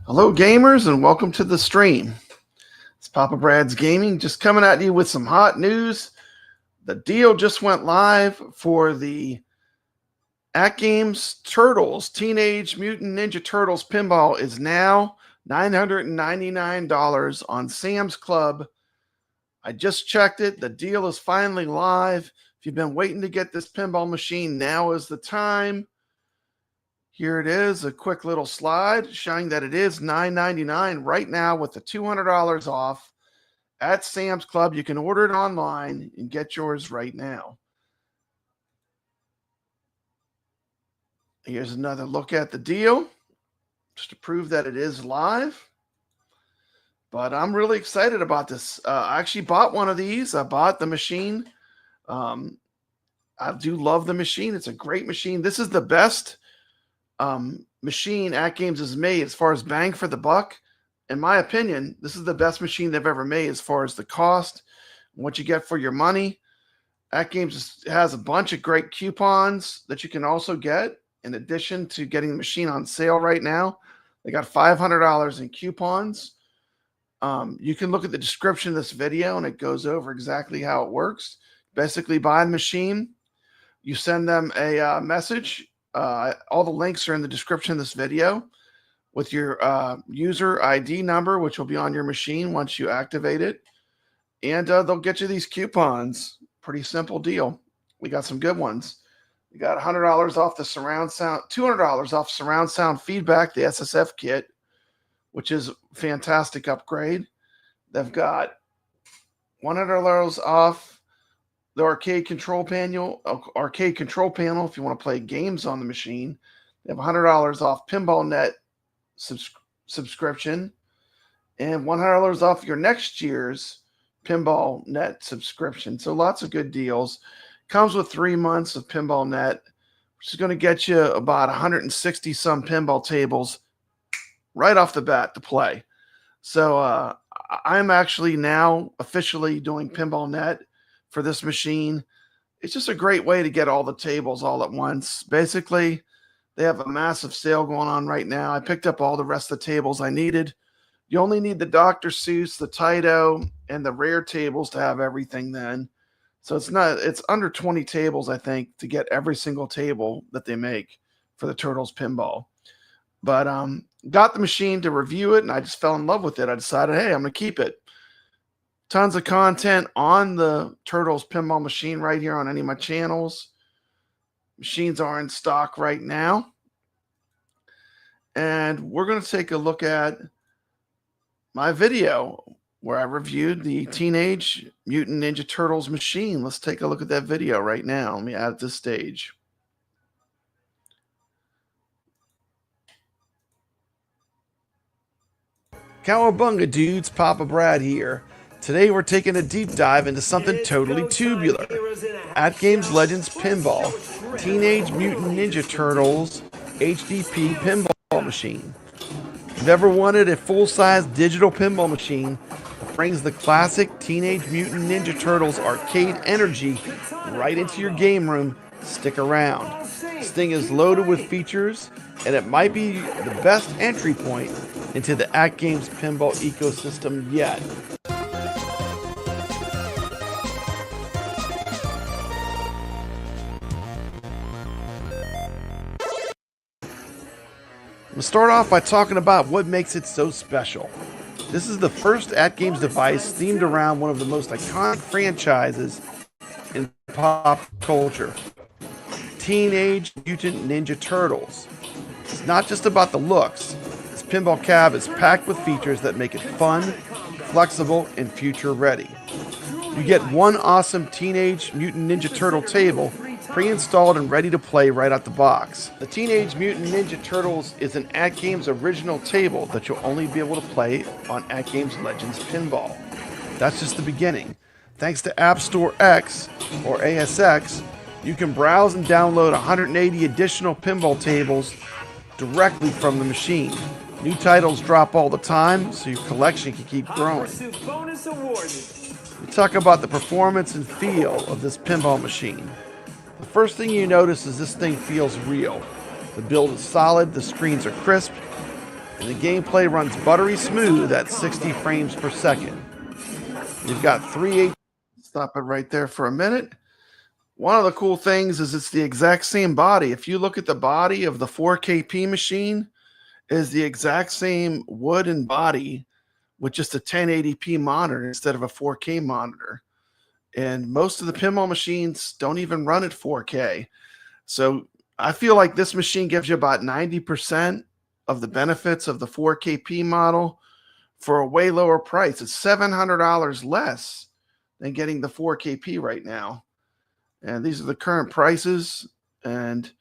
Hello gamers and welcome to the stream. It's Papa Brad's Gaming, just coming at you with some hot news. The deal just went live for the AtGames Turtles, Teenage Mutant Ninja Turtles Pinball is now $999 on Sam's Club. I just checked it. The deal is finally live. If you've been waiting to get this pinball machine, now is the time. Here it is, a quick little slide showing that it is $999 right now with the $200 off at Sam's Club. You can order it online and get yours right now. Here's another look at the deal, just to prove that it is live. But I'm really excited about this. I actually bought one of these. I bought the machine. I do love the machine. It's a great machine. This is the best machine AtGames has made as far as bang for the buck. In my opinion, this is the best machine they've ever made as far as the cost and what you get for your money. AtGames has a bunch of great coupons that you can also get in addition to getting the machine on sale right now. They got $500 in coupons. You can look at the description of this video and it goes over exactly how it works. Basically, buy the machine, you send them a message. All the links are in the description of this video with your user ID number, which will be on your machine once you activate it. And they'll get you these coupons. Pretty simple deal. We got some good ones. We got $100 off the surround sound, $200 off surround sound feedback, the SSF kit, which is a fantastic upgrade. They've got $100 off the arcade control panel, if you want to play games on the machine. They have $100 off PinballNet subscription and $100 off your next year's PinballNet subscription. So lots of good deals. Comes with 3 months of PinballNet, which is going to get you about 160 some pinball tables right off the bat to play. So I'm actually now officially doing PinballNet for this machine. It's just a great way to get all the tables all at once. Basically, they have a massive sale going on right now. I picked up all the rest of the tables I needed. You only need the Dr. Seuss, the Taito, and the rare tables to have everything then. So it's under 20 tables, I think, to get every single table that they make for the Turtles Pinball. But got the machine to review it, and I just fell in love with it. I decided, hey, I'm going to keep it. Tons of content on the Turtles Pinball machine right here on any of my channels. Machines are in stock right now. And we're going to take a look at my video where I reviewed the Teenage Mutant Ninja Turtles machine. Let's take a look at that video right now. Let me add it to stage. Cowabunga dudes, Papa Brad here. Today we're taking a deep dive into something totally tubular. AtGames Legends Pinball, Teenage Mutant Ninja Turtles HDP pinball machine. If you've ever wanted a full-size digital pinball machine that brings the classic Teenage Mutant Ninja Turtles arcade energy right into your game room, stick around. This thing is loaded with features, and it might be the best entry point into the AtGames pinball ecosystem yet. We'll start off by talking about what makes it so special. This is the first AtGames device themed around one of the most iconic franchises in pop culture, Teenage Mutant Ninja Turtles. It's not just about the looks. This pinball cab is packed with features that make it fun, flexible, and future ready. You get one awesome Teenage Mutant Ninja Turtle table pre-installed and ready to play right out the box. The Teenage Mutant Ninja Turtles is an AtGames original table that you'll only be able to play on AtGames Legends Pinball. That's just the beginning. Thanks to App Store X, or ASX, you can browse and download 180 additional pinball tables directly from the machine. New titles drop all the time, so your collection can keep growing. We talk about the performance and feel of this pinball machine. The first thing you notice is this thing feels real. The build is solid, the screens are crisp, and the gameplay runs buttery smooth at 60 frames per second. You've got stop it right there for a minute. One of the cool things is it's the exact same body. If you look at the body of the 4KP machine, it is the exact same wood and body with just a 1080p monitor instead of a 4K monitor. And most of the pinball machines don't even run at 4K. So I feel like this machine gives you about 90% of the benefits of the 4KP model for a way lower price. It's $700 less than getting the 4KP right now. And these are the current prices. And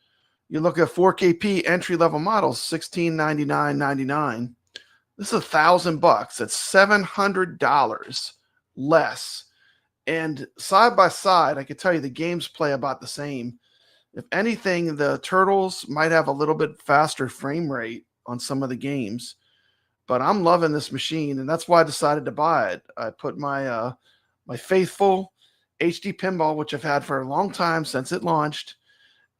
you look at 4KP entry-level models, $1699.99. This is $1,000. That's $700 less. And side by side, I can tell you the games play about the same. If anything, the Turtles might have a little bit faster frame rate on some of the games. But I'm loving this machine, and that's why I decided to buy it. I put my my faithful HD Pinball, which I've had for a long time since it launched,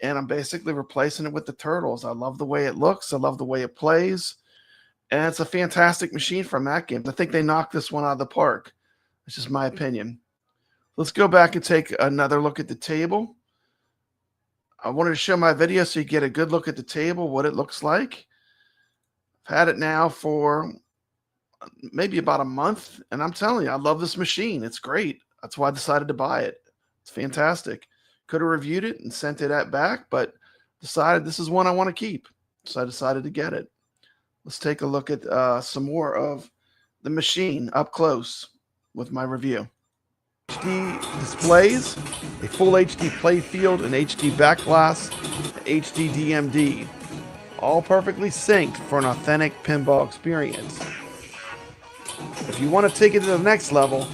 and I'm basically replacing it with the Turtles. I love the way it looks. I love the way it plays. And it's a fantastic machine from AtGames. I think they knocked this one out of the park. That's just my opinion. Let's go back and take another look at the table. I wanted to show my video so you get a good look at the table, what it looks like. I've had it now for maybe about a month, and I'm telling you, I love this machine. It's great. That's why I decided to buy it. It's fantastic. Could have reviewed it and sent it back, but decided this is one I want to keep. So I decided to get it. Let's take a look at some more of the machine up close with my review. HD displays, a full HD play field, an HD back glass, HD DMD. All perfectly synced for an authentic pinball experience. If you want to take it to the next level,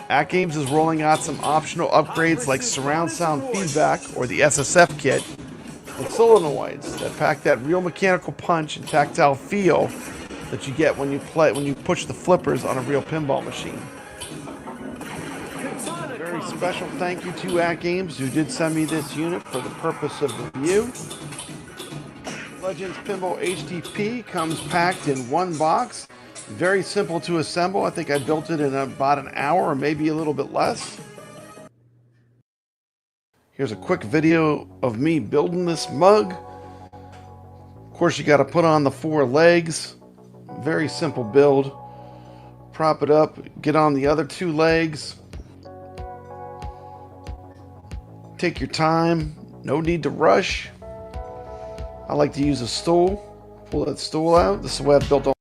AtGames is rolling out some optional upgrades like surround sound feedback or the SSF kit with solenoids that pack that real mechanical punch and tactile feel that you get when you push the flippers on a real pinball machine. A very special thank you to AtGames who did send me this unit for the purpose of review. Legends Pinball HDP comes packed in one box. Very simple to assemble. I think I built it in about an hour or maybe a little bit less. Here's a quick video of me building this mug. Of course, you got to put on the 4 legs. Very simple build. Prop it up, get on the other 2 legs. Take your time. No need to rush. I like to use a stool. Pull that stool out. This is the way I've built all.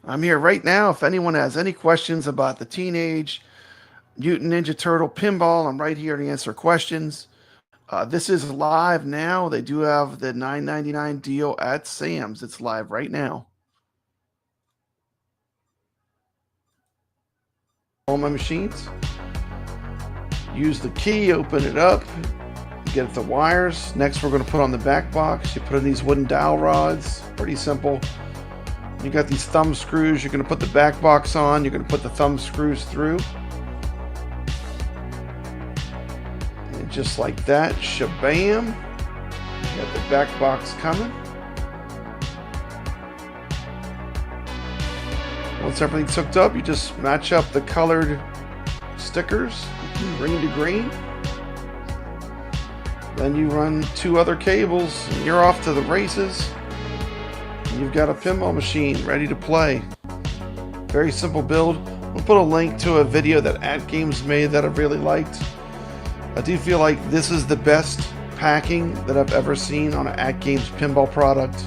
I'm here right now. If anyone has any questions about the Teenage Mutant Ninja Turtle Pinball, I'm right here to answer questions. This is live now. They do have the $9.99 deal at Sam's. It's live right now. All my machines. Use the key, open it up, get at the wires. Next, we're going to put on the back box. You put in these wooden dowel rods. Pretty simple. You got these thumb screws. You're going to put the back box on. You're going to put the thumb screws through. And just like that, shabam. You got the back box coming. Once everything's hooked up, you just match up the colored stickers, green to green. Then you run 2 other cables and you're off to the races. You've got a pinball machine ready to play. Very simple build. We'll put a link to a video that AtGames made that I really liked. I do feel like this is the best packing that I've ever seen on an AtGames pinball product.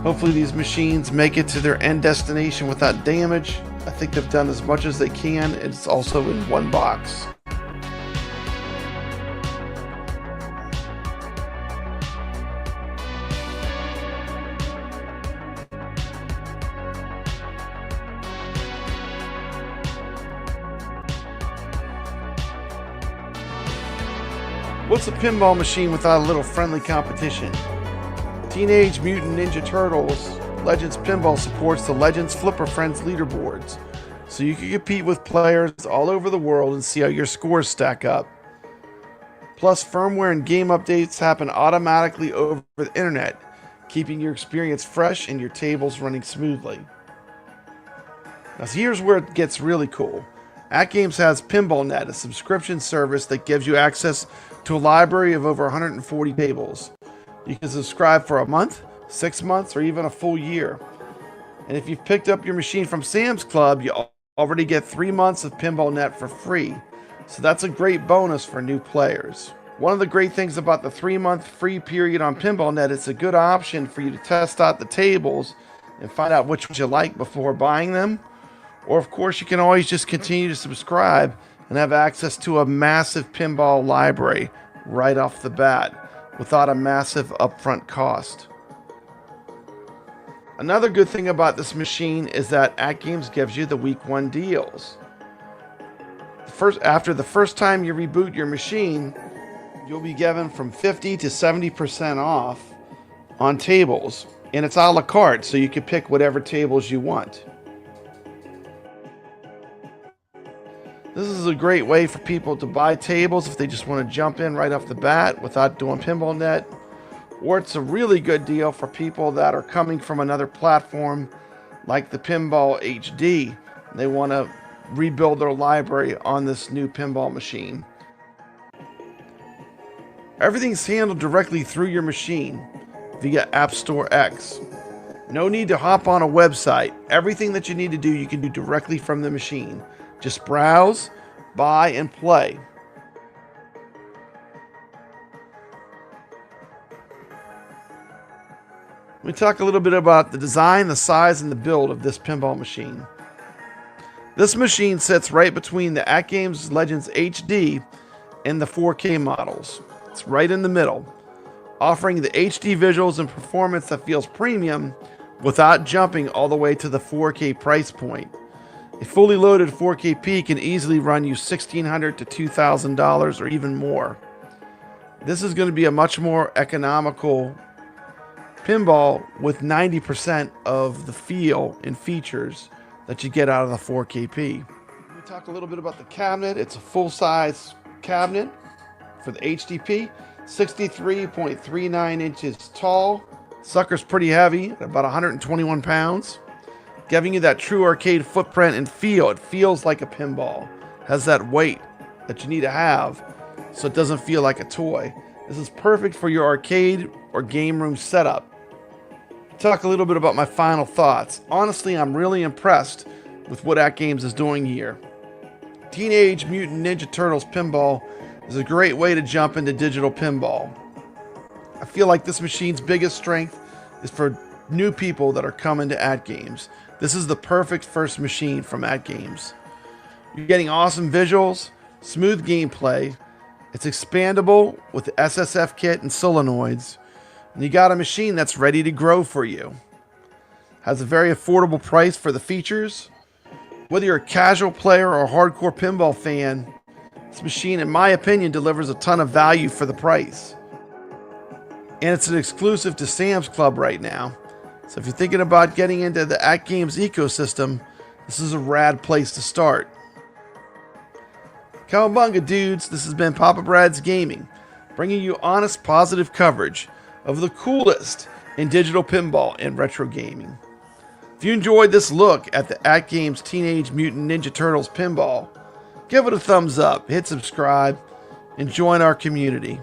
Hopefully these machines make it to their end destination without damage. I think they've done as much as they can. It's also in one box. What's a pinball machine without a little friendly competition? Teenage Mutant Ninja Turtles Legends Pinball supports the Legends Flipper Friends leaderboards, so you can compete with players all over the world and see how your scores stack up. Plus, firmware and game updates happen automatically over the internet, keeping your experience fresh and your tables running smoothly. Now, here's where it gets really cool. AtGames has PinballNet, a subscription service that gives you access to a library of over 140 tables. You can subscribe for a month, 6 months, or even a full year. And if you've picked up your machine from Sam's Club, you already get 3 months of PinballNet for free. So that's a great bonus for new players. One of the great things about the 3-month free period on PinballNet is a good option for you to test out the tables and find out which ones you like before buying them. Or of course, you can always just continue to subscribe and have access to a massive pinball library right off the bat without a massive upfront cost. Another good thing about this machine is that AtGames gives you the week 1 deals. After the first time you reboot your machine, you'll be given from 50 to 70% off on tables, and it's a la carte, so you can pick whatever tables you want. This is a great way for people to buy tables if they just want to jump in right off the bat without doing PinballNet. Or it's a really good deal for people that are coming from another platform like the Pinball HD. They want to rebuild their library on this new pinball machine. Everything's handled directly through your machine via App Store X. No need to hop on a website. Everything that you need to do, you can do directly from the machine. Just browse, buy, and play. Let me talk a little bit about the design, the size, and the build of this pinball machine. This machine sits right between the AtGames Legends HD and the 4K models. It's right in the middle, offering the HD visuals and performance that feels premium without jumping all the way to the 4K price point. A fully loaded 4KP can easily run you $1,600 to $2,000 or even more. This is going to be a much more economical pinball with 90% of the feel and features that you get out of the 4KP. Let me talk a little bit about the cabinet. It's a full-size cabinet for the HDP, 63.39 inches tall. Sucker's pretty heavy, at about 121 pounds. Giving you that true arcade footprint and feel. It feels like a pinball. Has that weight that you need to have so it doesn't feel like a toy. This is perfect for your arcade or game room setup. Talk a little bit about my final thoughts. Honestly, I'm really impressed with what AtGames is doing here. Teenage Mutant Ninja Turtles Pinball is a great way to jump into digital pinball. I feel like this machine's biggest strength is for new people that are coming to AtGames. This is the perfect first machine from AtGames. You're getting awesome visuals, smooth gameplay. It's expandable with the SSF kit and solenoids. And you got a machine that's ready to grow for you. Has a very affordable price for the features. Whether you're a casual player or a hardcore pinball fan, this machine, in my opinion, delivers a ton of value for the price. And it's an exclusive to Sam's Club right now. So if you're thinking about getting into the AtGames ecosystem, this is a rad place to start. Cowabunga, dudes. This has been Papa Brad's Gaming, bringing you honest, positive coverage of the coolest in digital pinball and retro gaming. If you enjoyed this look at the AtGames Teenage Mutant Ninja Turtles Pinball, give it a thumbs up, hit subscribe, and join our community.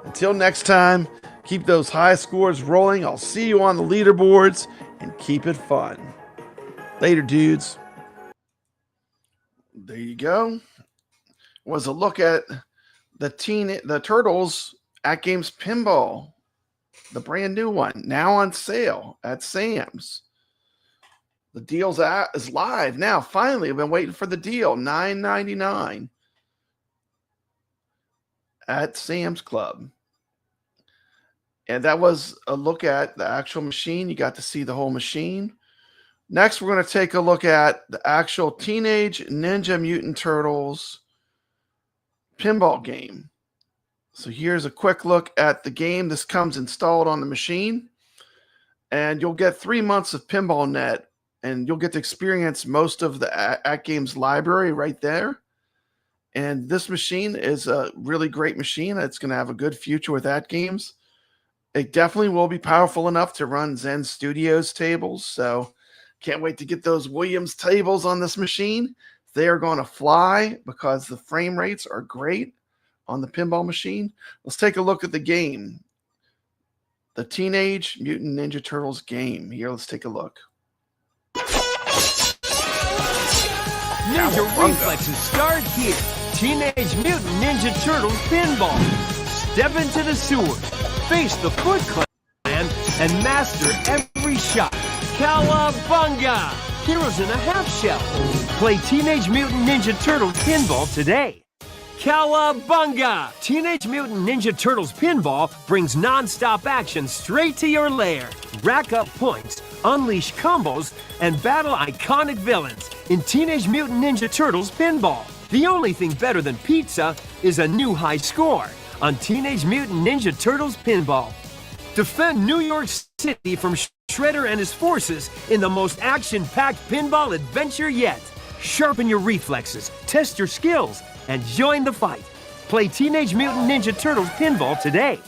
Until next time, keep those high scores rolling. I'll see you on the leaderboards, and keep it fun. Later, dudes. There you go. Was a look at the Turtles AtGames Pinball, the brand new one, now on sale at Sam's. The deal's is live now. Finally, I've been waiting for the deal. $9.99 at Sam's Club. And that was a look at the actual machine. You got to see the whole machine. Next, we're going to take a look at the actual Teenage Ninja Mutant Turtles pinball game. So here's a quick look at the game. This comes installed on the machine. And you'll get 3 months of PinballNet. And you'll get to experience most of the AtGames library right there. And this machine is a really great machine. It's going to have a good future with AtGames. It definitely will be powerful enough to run Zen Studios tables. So can't wait to get those Williams tables on this machine. They are going to fly because the frame rates are great on the pinball machine. Let's take a look at the game. The Teenage Mutant Ninja Turtles game. Here, let's take a look. Ninja reflexes start here. Teenage Mutant Ninja Turtles pinball. Step into the sewer, face the Foot Clan, and master every shot. Cowabunga! Heroes in a half shell. Play Teenage Mutant Ninja Turtles pinball today. Cowabunga! Teenage Mutant Ninja Turtles pinball brings non-stop action straight to your lair. Rack up points, unleash combos, and battle iconic villains in Teenage Mutant Ninja Turtles pinball. The only thing better than pizza is a new high score on Teenage Mutant Ninja Turtles pinball. Defend New York City from Shredder and his forces in the most action-packed pinball adventure yet. Sharpen your reflexes, test your skills, and join the fight. Play Teenage Mutant Ninja Turtles pinball today.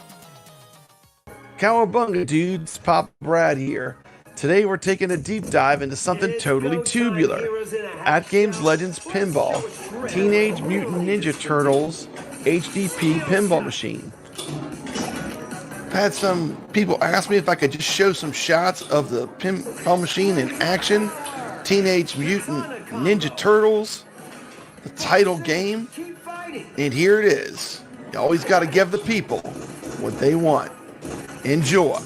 Cowabunga, dudes. Papa Brad here. Today we're taking a deep dive into something totally tubular. AtGames Legends Pinball, Teenage Mutant Ninja Turtles HDP pinball machine. I've had some people ask me if I could just show some shots of the pinball machine in action. Teenage Mutant Ninja Turtles, the title game, and here it is. You always got to give the people what they want. Enjoy.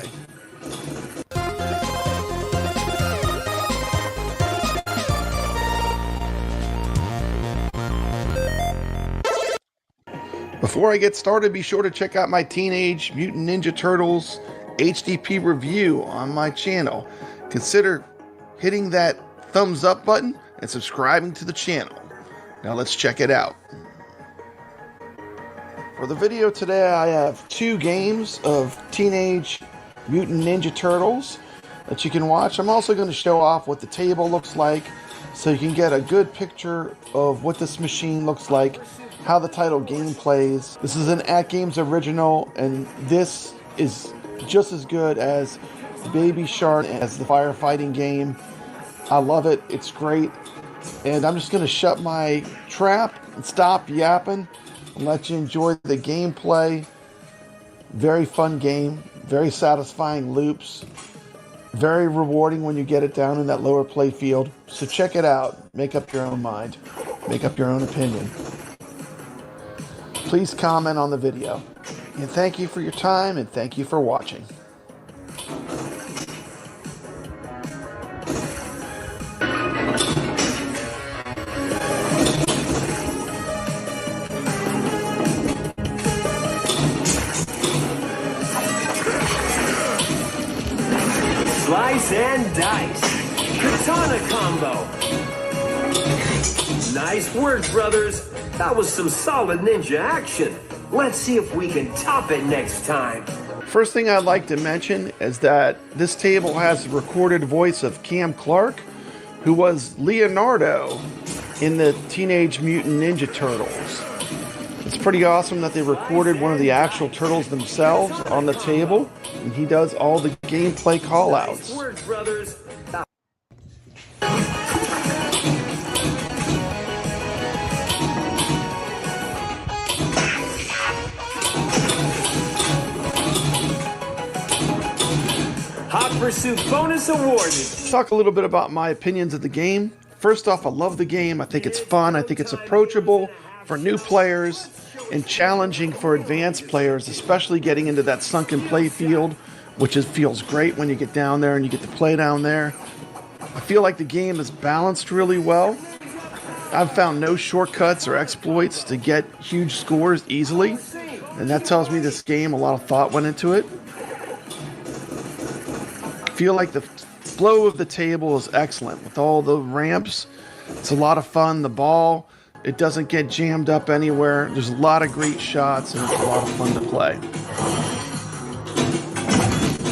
Before I get started, be sure to check out my Teenage Mutant Ninja Turtles HDP review on my channel. Consider hitting that thumbs up button and subscribing to the channel. Now let's check it out. For the video today, I have 2 games of Teenage Mutant Ninja Turtles that you can watch. I'm also going to show off what the table looks like so you can get a good picture of what this machine looks like, how the title game plays. This is an AtGames original, and this is just as good as Baby Shark, as the firefighting game. I love it. It's great. And I'm just going to shut my trap and stop yapping and let you enjoy the gameplay. Very fun game. Very satisfying loops. Very rewarding when you get it down in that lower play field. So check it out. Make up your own mind. Make up your own opinion. Please comment on the video. And thank you for your time, and thank you for watching. Slice and dice. Katana combo. Nice work, brothers. That was some solid ninja action. Let's see if we can top it next time. First thing I'd like to mention is that this table has the recorded voice of Cam Clark, who was Leonardo in the Teenage Mutant Ninja Turtles. It's pretty awesome that they recorded one of the actual turtles themselves on the table, and he does all the gameplay callouts. Nice work, brothers. Hot Pursuit bonus awarded. Let's talk a little bit about my opinions of the game. First off, I love the game. I think it's fun. I think it's approachable for new players and challenging for advanced players, especially getting into that sunken play field, which feels great when you get down there and you get to play down there. I feel like the game is balanced really well. I've found no shortcuts or exploits to get huge scores easily, and that tells me this game, a lot of thought went into it. I feel like the flow of the table is excellent with all the ramps. It's a lot of fun. The ball, it doesn't get jammed up anywhere. There's a lot of great shots, and it's a lot of fun to play.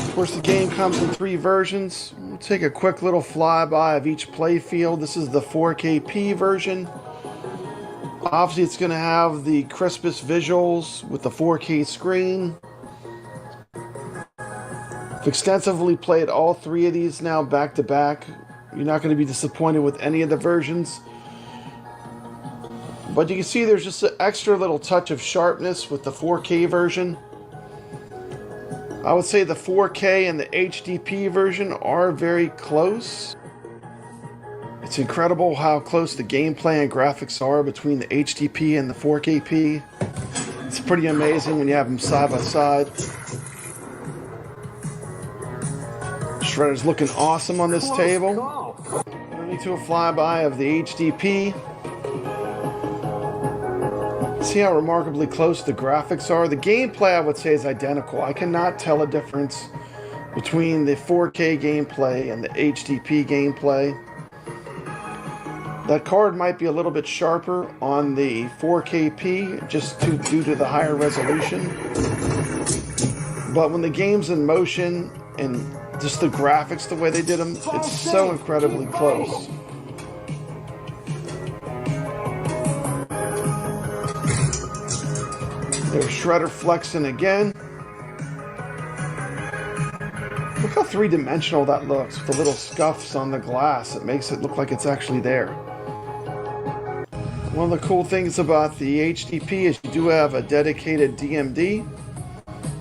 Of course, the game comes in 3 versions. We'll take a quick little flyby of each play field. This is the 4KP version. Obviously, it's going to have the crispest visuals with the 4K screen. I've extensively played all three of these now back to back. You're not going to be disappointed with any of the versions. But you can see there's just an extra little touch of sharpness with the 4K version. I would say the 4K and the HDP version are very close. It's incredible how close the gameplay and graphics are between the HDP and the 4KP. It's pretty amazing when you have them side by side. Shredder's looking awesome on this table. Turning to a flyby of the HDP. See how remarkably close the graphics are? The gameplay, I would say, is identical. I cannot tell a difference between the 4K gameplay and the HDP gameplay. That card might be a little bit sharper on the 4KP just due to the higher resolution. But when the game's in motion and just the graphics, the way they did them, it's so incredibly close. There's Shredder flexing again. Look how three-dimensional that looks with the little scuffs on the glass. It makes it look like it's actually there. One of the cool things about the HDP is you do have a dedicated DMD,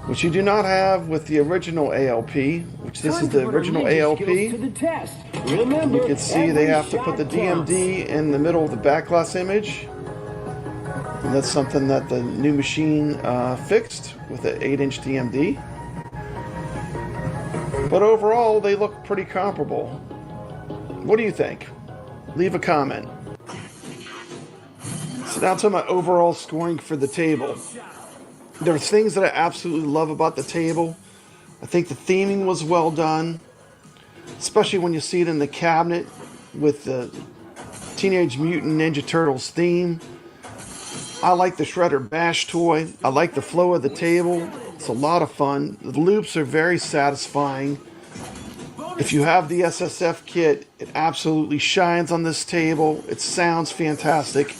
which you do not have with the original ALP, which this is the original ALP. You can see they have to put the DMD in the middle of the back glass image. And that's something that the new machine fixed with an 8-inch DMD. But overall, they look pretty comparable. What do you think? Leave a comment. So now to my overall scoring for the table. There are things that I absolutely love about the table. I think the theming was well done, especially when you see it in the cabinet with the Teenage Mutant Ninja Turtles theme. I like the Shredder Bash toy. I like the flow of the table. It's a lot of fun. The loops are very satisfying. If you have the SSF kit, it absolutely shines on this table. It sounds fantastic.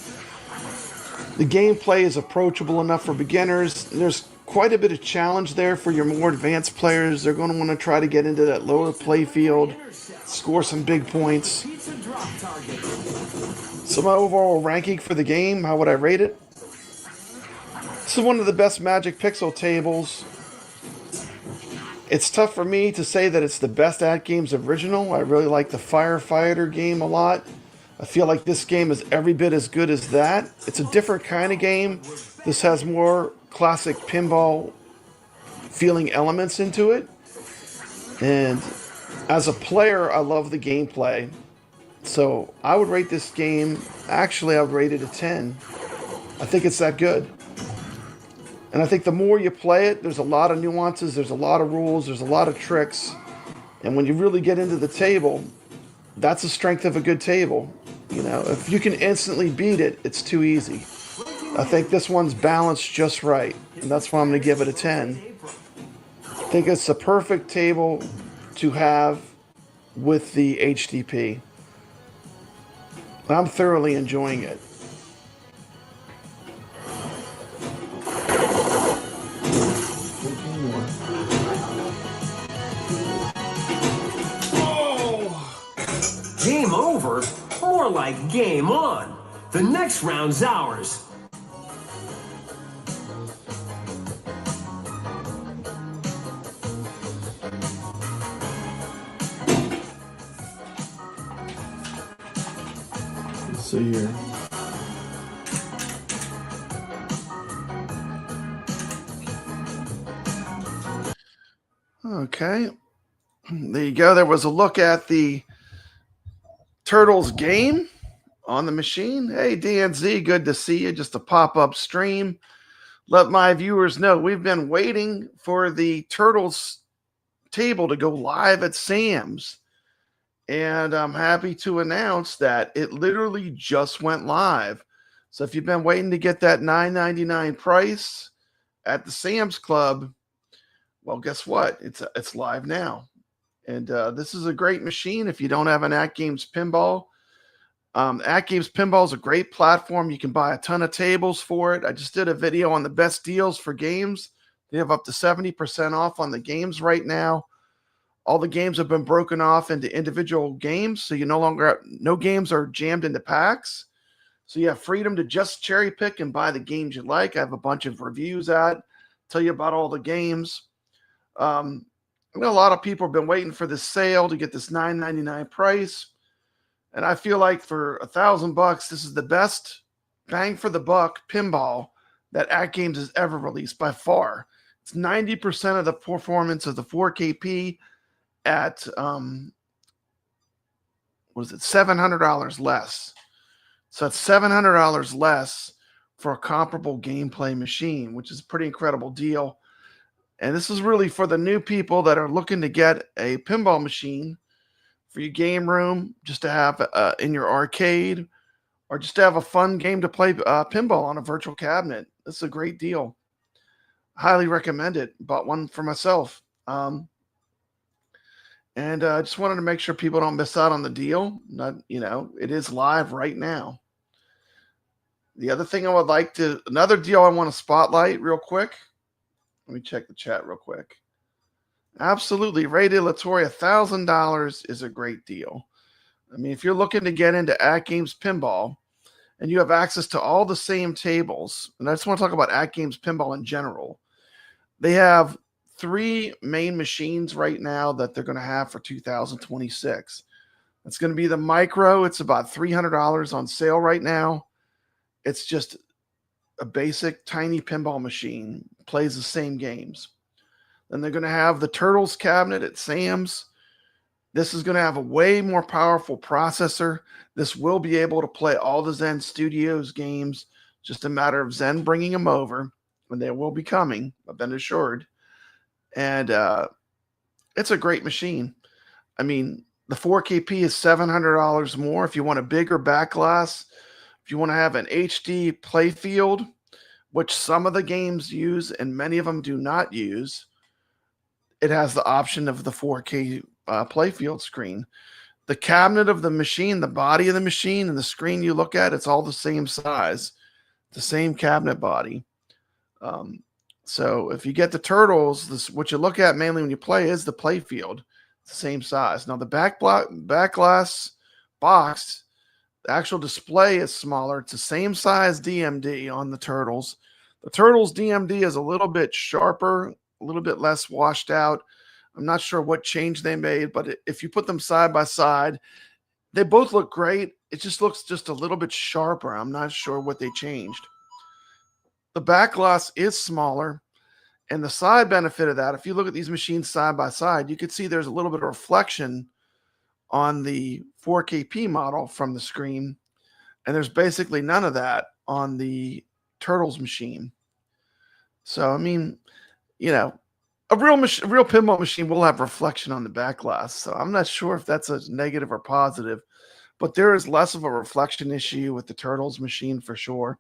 The gameplay is approachable enough for beginners. There's quite a bit of challenge there for your more advanced players. They're going to want to try to get into that lower play field, score some big points. So my overall ranking for the game, how would I rate it? This is one of the best Magic Pixel tables. It's tough for me to say that it's the best AtGames original. I really like the Firefighter game a lot. I feel like this game is every bit as good as that. It's a different kind of game. This has more classic pinball feeling elements into it. And as a player, I love the gameplay. So I would rate this game, actually I would rate it a 10. I think it's that good. And I think the more you play it, there's a lot of nuances, there's a lot of rules, there's a lot of tricks. And when you really get into the table, that's the strength of a good table. You know, if you can instantly beat it, it's too easy. I think this one's balanced just right. And that's why I'm going to give it a 10. I think it's the perfect table to have with the HDP. I'm thoroughly enjoying it. Game over? More like game on. The next round's ours. Let's see here. Okay. There you go. There was a look at the Turtles game on the machine. Hey, DNZ, good to see you. Just a pop-up stream. Let my viewers know we've been waiting for the Turtles table to go live at Sam's. And I'm happy to announce that it literally just went live. So if you've been waiting to get that $9.99 price at the Sam's Club, well, guess what? It's live now. And this is a great machine. If you don't have an AtGames Pinball, AtGames Pinball is a great platform. You can buy a ton of tables for it. I just did a video on the best deals for games. They have up to 70% off on the games right now. All the games have been broken off into individual games, so you no games are jammed into packs. So you have freedom to just cherry pick and buy the games you like. I have a bunch of reviews tell you about all the games. I know a lot of people have been waiting for this sale to get this $9.99 price. And I feel like for $1,000, this is the best bang for the buck pinball that AtGames has ever released by far. It's 90% of the performance of the 4KP at $700 less. So it's $700 less for a comparable gameplay machine, which is a pretty incredible deal. And this is really for the new people that are looking to get a pinball machine for your game room, just to have in your arcade, or just to have a fun game to play pinball on a virtual cabinet. This is a great deal. Highly recommend it. Bought one for myself. And I just wanted to make sure people don't miss out on the deal. It is live right now. The other thing another deal I want to spotlight real quick. Let me check the chat real quick. Absolutely. Ray De La Torre, $1,000 is a great deal. I mean, if you're looking to get into AtGames Pinball and you have access to all the same tables, and I just want to talk about AtGames Pinball in general, they have 3 main machines right now that they're going to have for 2026. It's going to be the Micro. It's about $300 on sale right now. It's just a basic tiny pinball machine. Plays the same games. Then they're going to have the Turtles cabinet at Sam's. This is going to have a way more powerful processor. This will be able to play all the Zen Studios games. Just a matter of Zen bringing them over, and they will be coming, I've been assured. And it's a great machine. I mean, the 4KP is $700 more if you want a bigger back glass. If you want to have an HD playfield, which some of the games use and many of them do not use, it has the option of the 4K playfield screen. The cabinet of the machine, the body of the machine, and the screen you look at, it's all the same size, the same cabinet body. So if you get the Turtles, what you look at mainly when you play is the playfield. It's the same size. Now the back glass box, the actual display is smaller. It's the same size DMD on the Turtles. The Turtles DMD is a little bit sharper, a little bit less washed out. I'm not sure what change they made, but if you put them side by side, they both look great. It just looks just a little bit sharper. I'm not sure what they changed. The back glass is smaller, and the side benefit of that, if you look at these machines side by side, you can see there's a little bit of reflection on the 4KP model from the screen, and there's basically none of that on the Turtles machine. So, I mean, a real pinball machine will have reflection on the back glass. So I'm not sure if that's a negative or positive, but there is less of a reflection issue with the Turtles machine for sure.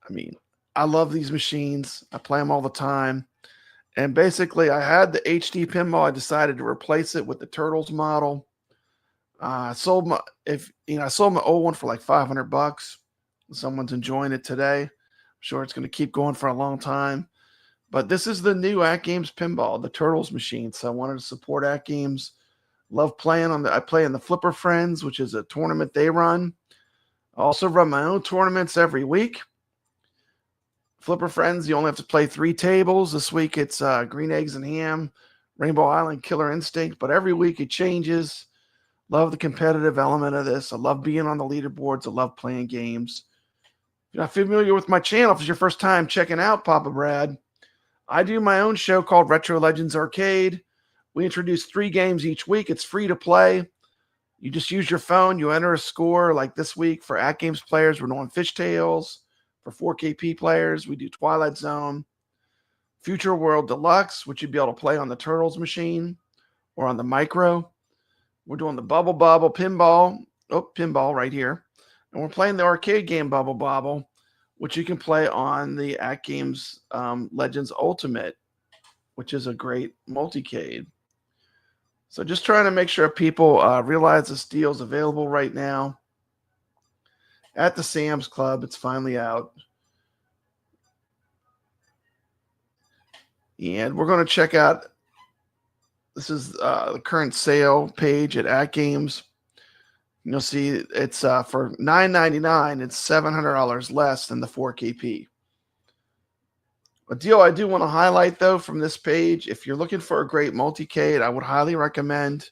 I mean, I love these machines. I play them all the time. And basically, I had the HD pinball. I decided to replace it with the Turtles model. I sold my old one for like $500. Someone's enjoying it today. I'm sure it's going to keep going for a long time. But this is the new AtGames Pinball, the Turtles machine. So I wanted to support AtGames. Love playing I play in the Flipper Friends, which is a tournament they run. I also run my own tournaments every week. Flipper Friends, you only have to play 3 tables. This week it's Green Eggs and Ham, Rainbow Island, Killer Instinct. But every week it changes. Love the competitive element of this. I love being on the leaderboards. I love playing games. If you're not familiar with my channel, if it's your first time checking out Papa Brad, I do my own show called Retro Legends Arcade. We introduce 3 games each week. It's free to play. You just use your phone. You enter a score. Like this week for AtGames players, we're doing Fishtails. For 4KP players, we do Twilight Zone. Future World Deluxe, which you'd be able to play on the Turtles machine or on the Micro. We're doing the Bubble Bobble Pinball. Oh, Pinball right here. And we're playing the arcade game Bubble Bobble, which you can play on the AtGames Legends Ultimate, which is a great multicade. So just trying to make sure people realize this deal is available right now. at the Sam's Club. It's finally out. And we're going to check out, this is the current sale page at AtGames. You'll see it's for $9.99. It's $700 less than the 4KP. A deal I do want to highlight, though, from this page, if you're looking for a great multicade, I would highly recommend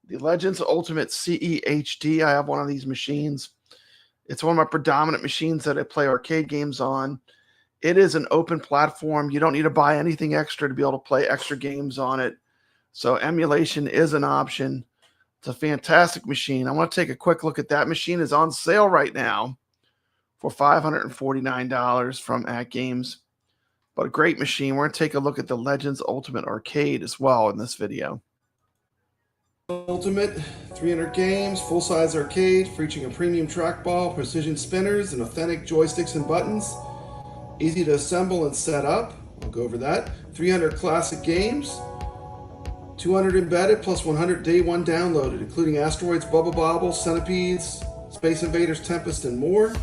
the Legends Ultimate CE HD. I have one of these machines. It's one of my predominant machines that I play arcade games on. It is an open platform. You don't need to buy anything extra to be able to play extra games on it. So emulation is an option. It's a fantastic machine. I want to take a quick look at that machine. It's on sale right now for $549 from AtGames. But a great machine. We're going to take a look at the Legends Ultimate Arcade as well in this video. Ultimate, 300 games, full-size arcade, featuring a premium trackball, precision spinners, and authentic joysticks and buttons. Easy to assemble and set up. We'll go over that. 300 classic games, 200 embedded, plus 100 day one downloaded, including Asteroids, Bobble, Centipedes, Space Invaders, Tempest, and more.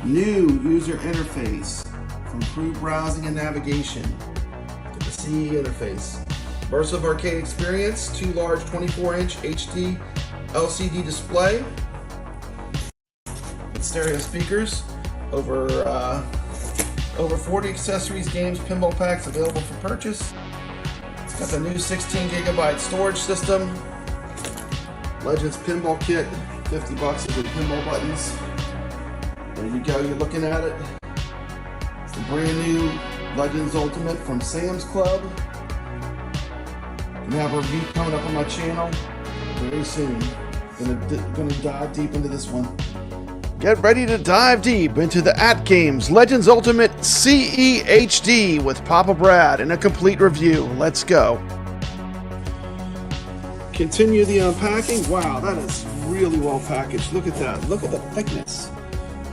New user interface for improved browsing and navigation. Get the CE interface. Immersive arcade experience, 2 large 24-inch HD LCD display with stereo speakers, over 40 accessories, games, pinball packs available for purchase. It's got the new 16GB storage system. Legends Pinball Kit, $50 with pinball buttons. There you go, you're looking at it. It's the brand new Legends Ultimate from Sam's Club. I have a review coming up on my channel very soon. Gonna dive deep into this one. Get ready to dive deep into the AtGames Legends Ultimate CE HD with Papa Brad in a complete review. Let's go. Continue the unpacking. Wow, that is really well packaged. Look at that. Look at the thickness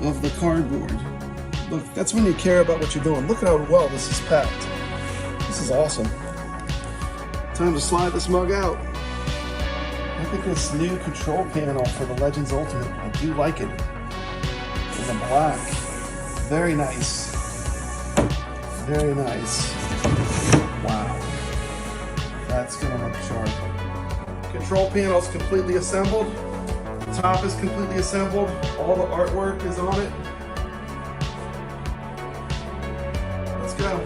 of the cardboard. Look, that's when you care about what you're doing. Look at how well this is packed. This is awesome. Time to slide this mug out. Look at this new control panel for the Legends Ultimate. I do like it. In the black. Very nice. Very nice. Wow. That's gonna look sharp. Control panel is completely assembled. The top is completely assembled. All the artwork is on it. Let's go.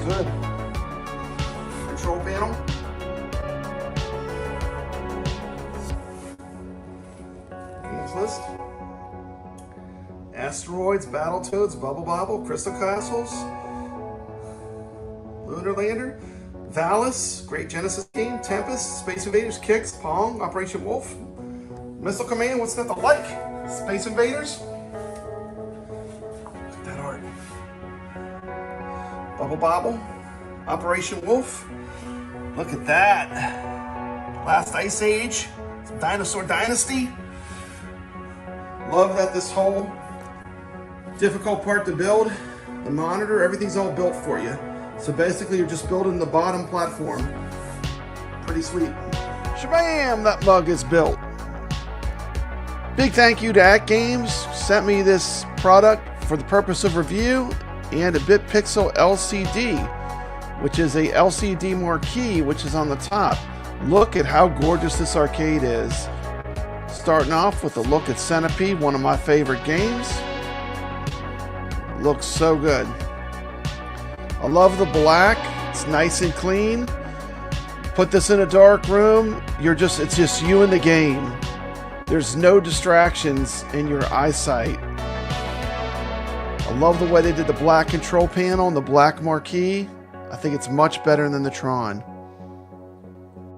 Good. Control panel. Games list. Asteroids, Battletoads, Bobble, Crystal Castles, Lunar Lander, Valis, Great Genesis game, Tempest, Space Invaders, Kicks, Pong, Operation Wolf, Missile Command, what's that the like? Space Invaders. Look at that art. Bobble, Operation Wolf. Look at that. Last Ice Age. Dinosaur Dynasty. Love that this whole difficult part to build, the monitor, everything's all built for you. So basically you're just building the bottom platform. Pretty sweet. Shabam! That mug is built. Big thank you to AtGames. Sent me this product for the purpose of review, and a BitPixel LCD, which is a LCD marquee, which is on the top. Look at how gorgeous this arcade is. Starting off with a look at Centipede, one of my favorite games. Looks so good. I love the black. It's nice and clean. Put this in a dark room, it's just you and the game. There's no distractions in your eyesight. I love the way they did the black control panel and the black marquee. I think it's much better than the Tron.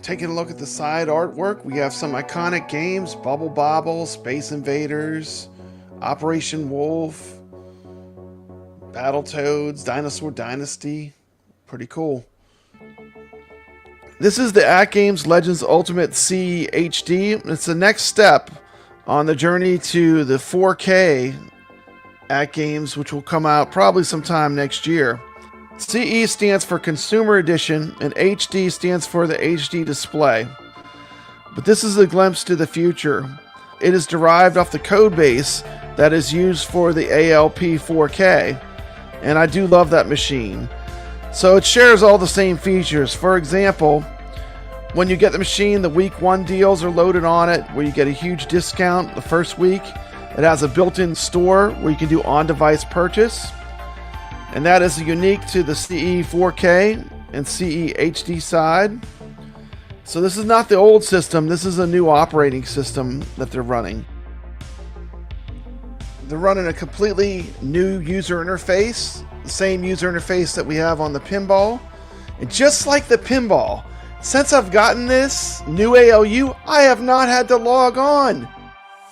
Taking a look at the side artwork, we have some iconic games: Bobble, Space Invaders, Operation Wolf, Battletoads, Dinosaur Dynasty. Pretty cool. This is the AtGames Legends Ultimate CE HD. It's the next step on the journey to the 4K AtGames, which will come out probably sometime next year. CE stands for Consumer Edition, and HD stands for the HD display. But this is a glimpse to the future. It is derived off the code base that is used for the ALP 4K, and I do love that machine. So it shares all the same features. For example, when you get the machine, the week 1 deals are loaded on it, where you get a huge discount the first week. It has a built-in store where you can do on-device purchase, and that is unique to the CE 4K and CE HD side. So this is not the old system, this is a new operating system that they're running. They're running a completely new user interface, the same user interface that we have on the Pinball. And just like the Pinball, since I've gotten this new ALU, I have not had to log on.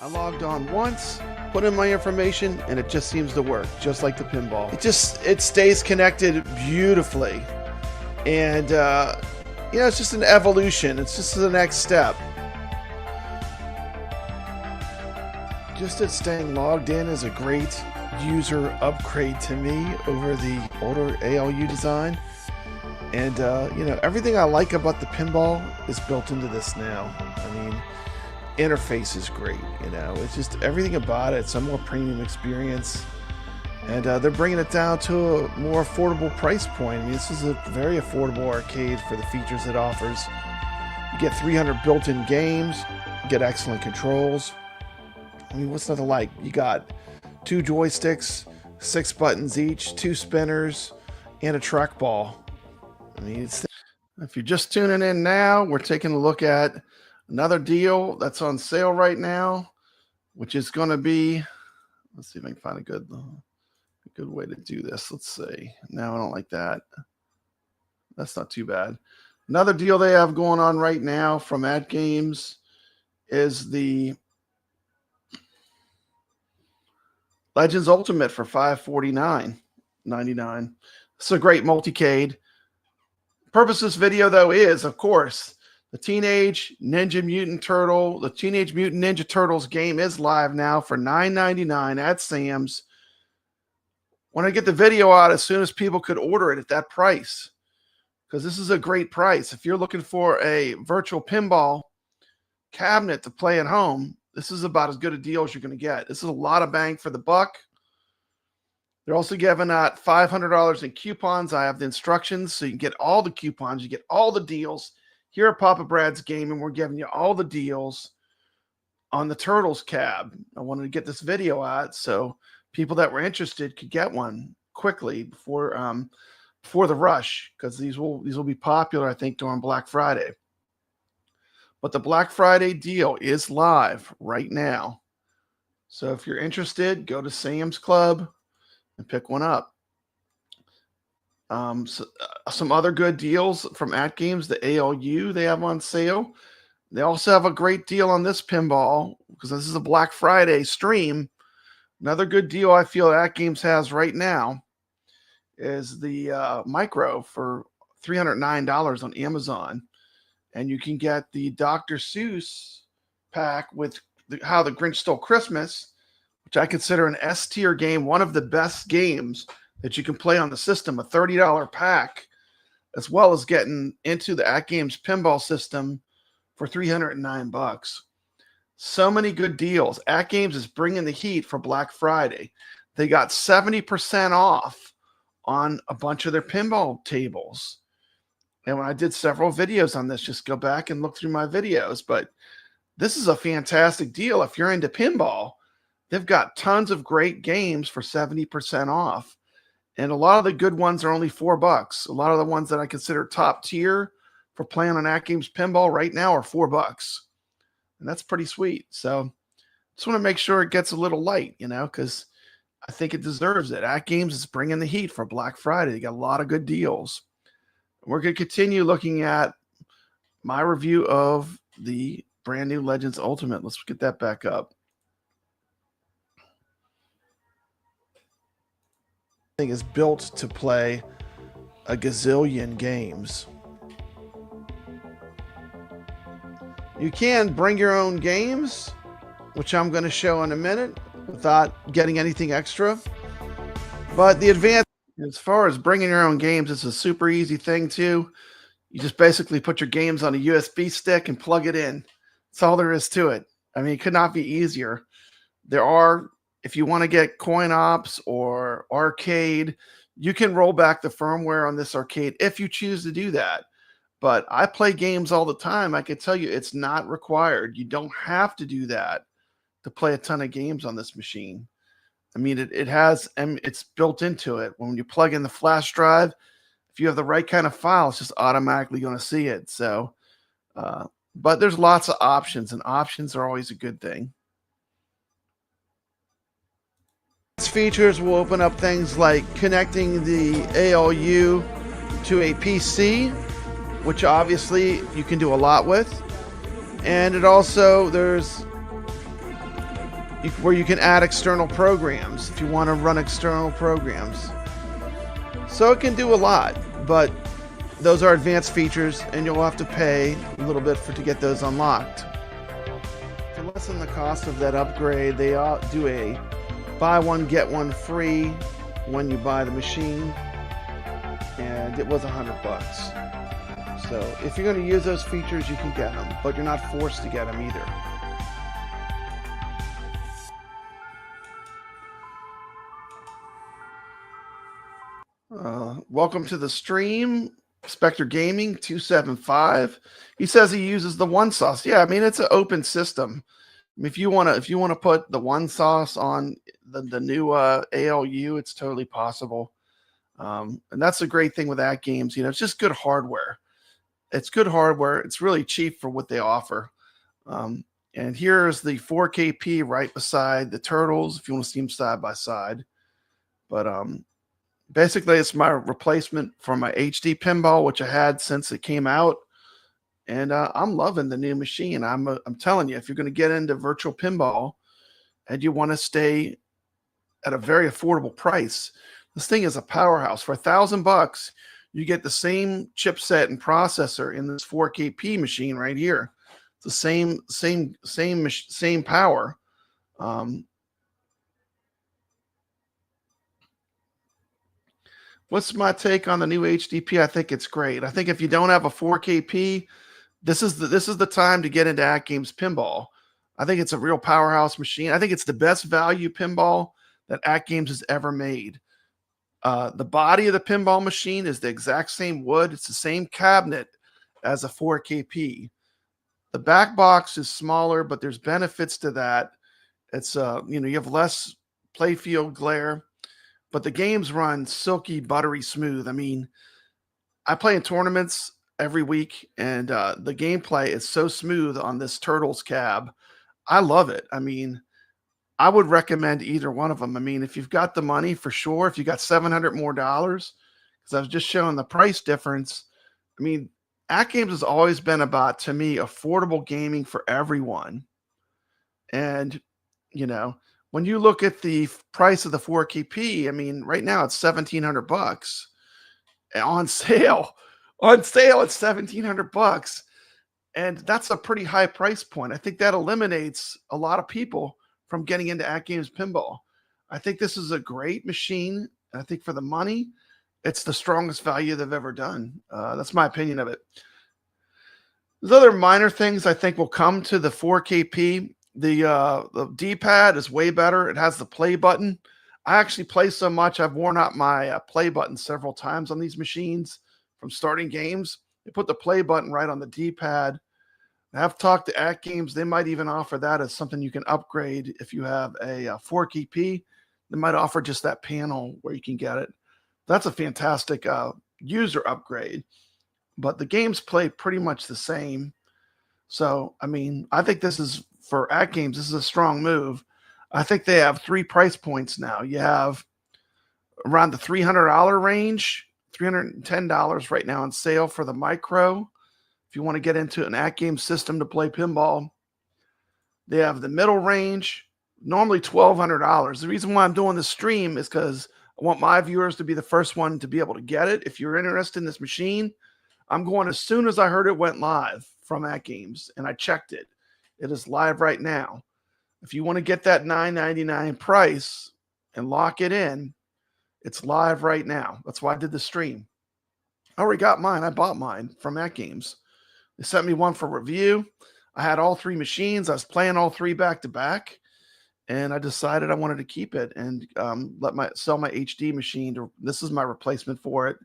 I logged on once, put in my information, and it just seems to work, just like the Pinball. It stays connected beautifully. And you know, it's just an evolution. It's just the next step. Just that staying logged in is a great user upgrade to me over the older ALU design. And you know, everything I like about the Pinball is built into this now. I mean, interface is great, you know, it's just everything about it. It's a more premium experience, and they're bringing it down to a more affordable price point. I mean, this is a very affordable arcade for the features it offers. You get 300 built-in games, you get excellent controls. I mean, what's not to like? You got 2 joysticks, 6 buttons each, 2 spinners, and a trackball. I mean, if you're just tuning in now, we're taking a look at another deal that's on sale right now, which is going to be, let's see if I can find a good way to do this. Let's see. No, I don't like that. That's not too bad. Another deal they have going on right now from AtGames is the Legends Ultimate for $549.99. It's a great multicade. Purpose of this video, though, is, of course, the Teenage Mutant Ninja Turtles game is live now for $9.99 at Sam's. Want to get the video out as soon as people could order it at that price, because this is a great price. If you're looking for a virtual pinball cabinet to play at home, this is about as good a deal as you're going to get. This is a lot of bang for the buck. They're also giving out $500 in coupons. I have the instructions, so you can get all the coupons. You get all the deals. Here at Papa Brad's Gaming, we're giving you all the deals on the Turtles cab. I wanted to get this video out so people that were interested could get one quickly before the rush, because these will be popular, I think, during Black Friday. But the Black Friday deal is live right now. So if you're interested, go to Sam's Club and pick one up. Some other good deals from AtGames, the ALU they have on sale. They also have a great deal on this pinball, because this is a Black Friday stream. Another good deal I feel AtGames has right now is the Micro for $309 on Amazon. And you can get the Dr. Seuss pack with How the Grinch Stole Christmas, which I consider an S-tier game, one of the best games that you can play on the system, a $30 pack, as well as getting into the AtGames pinball system for $309. So many good deals. AtGames is bringing the heat for Black Friday. They got 70% off on a bunch of their pinball tables. And when I did several videos on this, just go back and look through my videos. But this is a fantastic deal. If you're into pinball, they've got tons of great games for 70% off. And a lot of the good ones are only $4. A lot of the ones that I consider top tier for playing on AtGames Pinball right now are $4. And that's pretty sweet. So just want to make sure it gets a little light, you know, because I think it deserves it. AtGames is bringing the heat for Black Friday. They got a lot of good deals. We're going to continue looking at my review of the brand new Legends Ultimate. Let's get that back up. Thing is built to play a gazillion games. You can bring your own games, which I'm going to show in a minute, without getting anything extra. But the advantage, as far as bringing your own games, it's a super easy thing too. You just basically put your games on a USB stick and plug it in. That's all there is to it. I mean, it could not be easier. There are, if you want to get coin ops or arcade, you can roll back the firmware on this arcade if you choose to do that. But I play games all the time. I can tell you it's not required. You don't have to do that to play a ton of games on this machine. I mean, it has, and it's built into it. When you plug in the flash drive, if you have the right kind of file, it's just automatically going to see it. So, but there's lots of options, and options are always a good thing. These features will open up things like connecting the ALU to a PC, which obviously you can do a lot with. And it also, there's where you can add external programs if you want to run external programs. So it can do a lot, but those are advanced features and you'll have to pay a little bit to get those unlocked. To lessen the cost of that upgrade, they do a buy one get one free when you buy the machine, and it was $100. So if you're going to use those features, you can get them, but you're not forced to get them either. Welcome to the stream, Spectre Gaming 275. He says he uses the one sauce. Yeah, I mean, it's an open system. I mean, if you want to put the one sauce on the new ALU, it's totally possible. And that's the great thing with AtGames. You know, it's just good hardware. It's good hardware. It's really cheap for what they offer. And here's the 4KP right beside the Turtles, if you want to see them side by side. But basically, it's my replacement for my HD pinball, which I had since it came out. And I'm loving the new machine. I'm telling you, if you're going to get into virtual pinball and you want to stay at a very affordable price, this thing is a powerhouse. For $1,000, you get the same chipset and processor in this 4KP machine right here. It's the same power. What's my take on the new HDP? I think it's great. I think if you don't have a 4KP, this is the time to get into AtGames Pinball. I think it's a real powerhouse machine. I think it's the best value pinball that AtGames has ever made. The body of the pinball machine is the exact same wood. It's the same cabinet as a 4KP. The back box is smaller, but there's benefits to that. It's you have less playfield glare, but the games run silky, buttery smooth. I mean, I play in tournaments every week, and the gameplay is so smooth on this Turtles cab. I love it. I mean, I would recommend either one of them. I mean, if you've got the money, for sure. If you got $700 more, because I was just showing the price difference. I mean, AtGames has always been about, to me, affordable gaming for everyone. And, you know, when you look at the price of the 4KP, I mean, right now it's $1,700. On sale. On sale, it's $1,700. And that's a pretty high price point. I think that eliminates a lot of people from getting into AtGames Pinball. I think this is a great machine. I think for the money, it's the strongest value they've ever done. That's my opinion of it. There's other minor things I think will come to the 4KP. The D-pad is way better. It has the play button. I actually play so much, I've worn out my play button several times on these machines from starting games. They put the play button right on the D-pad. I've talked to AtGames. They might even offer that as something you can upgrade if you have a 4KP. They might offer just that panel where you can get it. That's a fantastic user upgrade. But the games play pretty much the same. So, I mean, I think this is, for AtGames, this is a strong move. I think they have 3 price points now. You have around the $300 range, $310 right now on sale for the Micro. If you want to get into an AtGames system to play pinball, they have the middle range, normally $1,200. The reason why I'm doing this stream is because I want my viewers to be the first one to be able to get it. If you're interested in this machine, I'm going as soon as I heard it went live from AtGames, and I checked it. It is live right now. If you want to get that $9.99 price and lock it in, it's live right now. That's why I did the stream. I already got mine. I bought mine from AtGames. They sent me one for review. I had all 3 machines. I was playing all 3 back to back, and I decided I wanted to keep it and sell my HD machine. This is my replacement for it.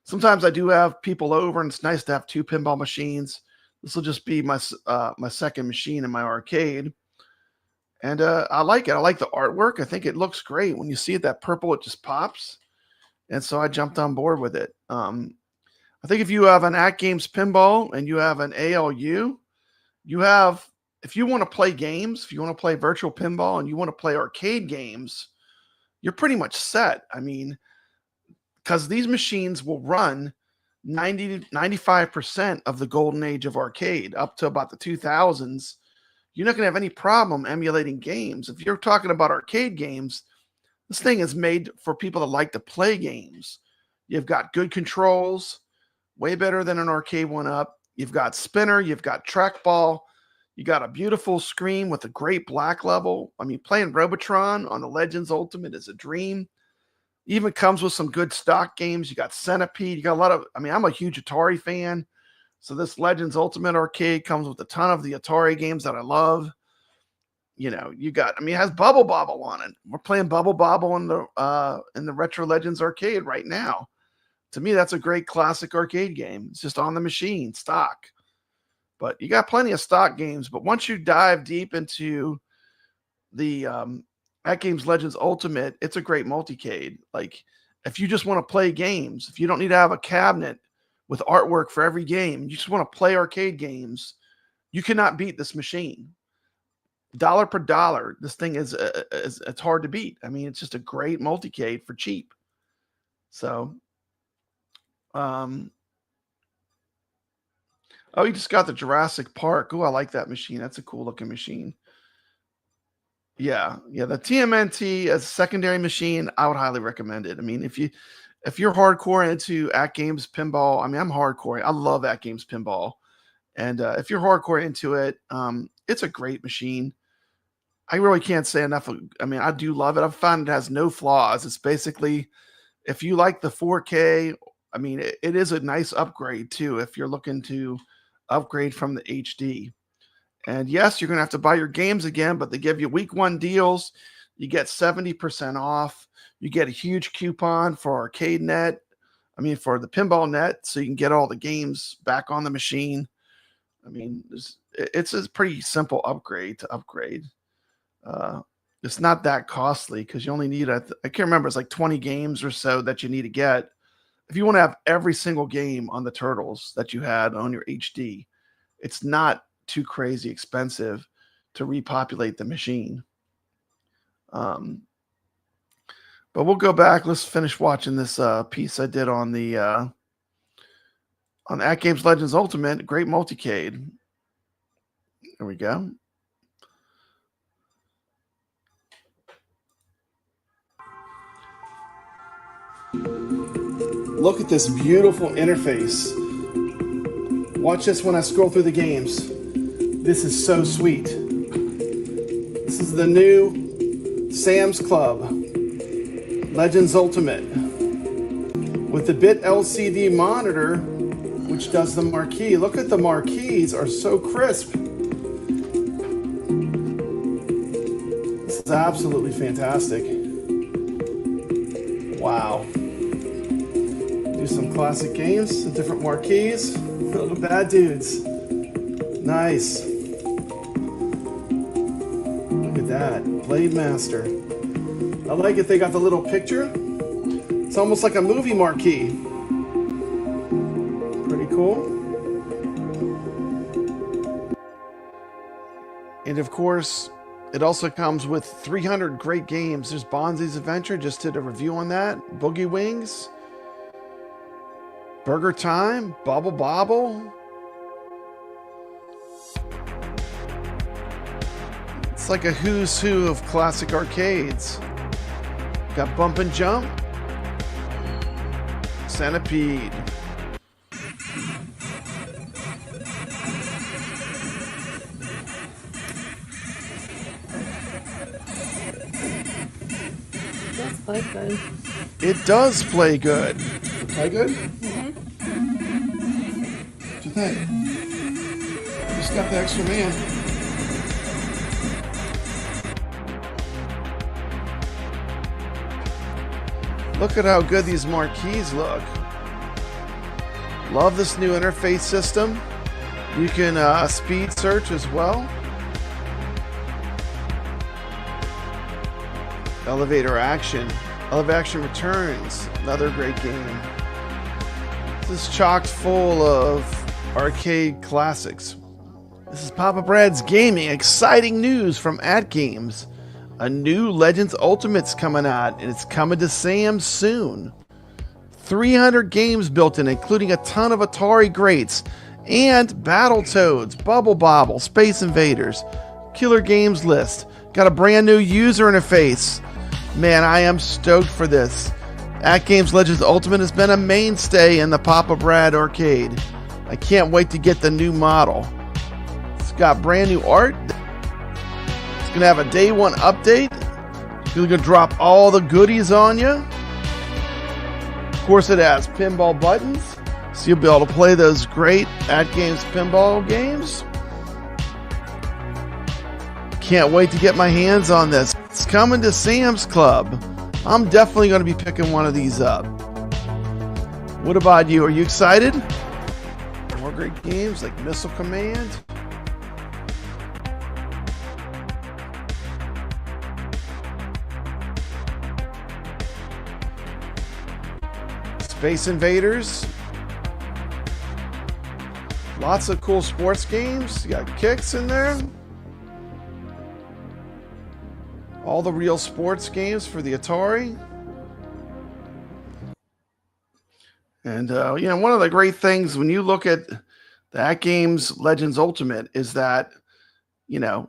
Sometimes I do have people over, and it's nice to have 2 pinball machines. This will just be my my second machine in my arcade, and I like it. I like the artwork. I think it looks great. When you see it, that purple, it just pops, and so I jumped on board with it. I think if you have an AtGames Pinball and you have an ALU, you have, if you want to play games, if you want to play virtual pinball and you want to play arcade games, you're pretty much set. I mean, because these machines will run 90 to 95% of the golden age of arcade up to about the 2000s. You're not going to have any problem emulating games. If you're talking about arcade games, this thing is made for people that like to play games. You've got good controls, way better than an arcade one-up. You've got spinner, you've got trackball, you got a beautiful screen with a great black level. I mean, playing Robotron on the Legends Ultimate is a dream. Even comes with some good stock games. You got Centipede. You got a lot of, I mean, I'm a huge Atari fan. So this Legends Ultimate arcade comes with a ton of the Atari games that I love. You know, you got, I mean, it has Bubble Bobble on it. We're playing Bubble Bobble in the Retro Legends arcade right now. To me, that's a great classic arcade game. It's just on the machine, stock. But you got plenty of stock games. But once you dive deep into the AtGames Legends Ultimate, it's a great multicade. Like, if you just want to play games, if you don't need to have a cabinet with artwork for every game, you just want to play arcade games, you cannot beat this machine. Dollar per dollar, this thing is it's hard to beat. I mean, it's just a great multicade for cheap. So, oh, you just got the Jurassic Park. Oh, I like that machine. That's a cool looking machine. Yeah, the TMNT as a secondary machine, I would highly recommend it. I mean, if you're hardcore into AtGames Pinball, I mean, I'm hardcore. I love AtGames Pinball, and if you're hardcore into it, it's a great machine. I really can't say enough. I mean, I do love it. I've found it has no flaws. It's basically, if you like the 4K, I mean, it is a nice upgrade too if you're looking to upgrade from the HD. And yes, you're going to have to buy your games again, but they give you week 1 deals. You get 70% off. You get a huge coupon for ArcadeNet. I mean, for the PinballNet, so you can get all the games back on the machine. I mean, it's a pretty simple upgrade to upgrade. It's not that costly because you only need, I can't remember, it's like 20 games or so that you need to get. If you want to have every single game on the Turtles that you had on your HD, it's not too crazy expensive to repopulate the machine. But we'll go back. Let's finish watching this piece I did on the AtGames Legends Ultimate. Great multicade. There we go. Look at this beautiful interface. Watch this when I scroll through the games. This is so sweet. This is the new Sam's Club Legends Ultimate with the bit LCD monitor, which does the marquee. Look at the marquees, are so crisp. This is absolutely fantastic. Wow. Do some classic games, some different marquees. Little bad dudes. Nice. Look at that. Blade Master. I like it. They got the little picture. It's almost like a movie marquee. Pretty cool. And of course, it also comes with 300 great games. There's Bonzi's Adventure. Just did a review on that. Boogie Wings. Burger Time, Bubble Bobble. It's like a who's who of classic arcades. Got Bump and Jump, Centipede. That's play good. It does play good. Play good? Mm-hmm. What do you think? got the extra man. Look at how good these marquees look. Love this new interface system. You can speed search as well. Elevator Action. Elevator Action Returns. Another great game. This is chock full of arcade classics. This is Papa Brad's Gaming. Exciting news from AtGames. A new Legends Ultimate's coming out, and it's coming to Sam's soon. 300 games built in, including a ton of Atari greats, and Battletoads, Bobble, Space Invaders, Killer Games List. Got a brand new user interface. Man, I am stoked for this. AtGames Legends Ultimate has been a mainstay in the Papa Brad arcade. I can't wait to get the new model. It's got brand new art. It's going to have a day one update. It's going to drop all the goodies on you. Of course, it has pinball buttons, so you'll be able to play those great AtGames pinball games. Can't wait to get my hands on this. It's coming to Sam's Club. I'm definitely going to be picking one of these up. What about you? Are you excited? More great games like Missile Command. Space Invaders. Lots of cool sports games. You got Kicks in there. All the real sports games for the Atari. And, you know, one of the great things when you look at the AtGames Legends Ultimate is that, you know,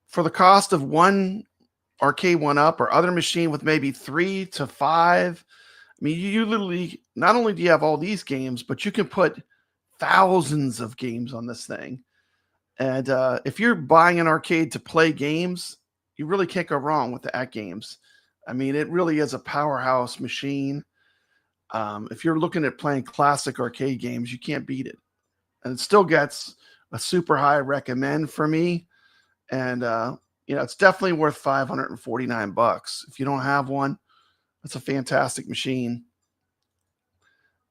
for the cost of one arcade 1-up or other machine with maybe 3 to 5, I mean, you literally, not only do you have all these games, but you can put thousands of games on this thing. And if you're buying an arcade to play games, you really can't go wrong with the AtGames. I mean, it really is a powerhouse machine. If you're looking at playing classic arcade games, you can't beat it. And it still gets a super high recommend for me. And, you know, it's definitely worth $549. If you don't have one, that's a fantastic machine.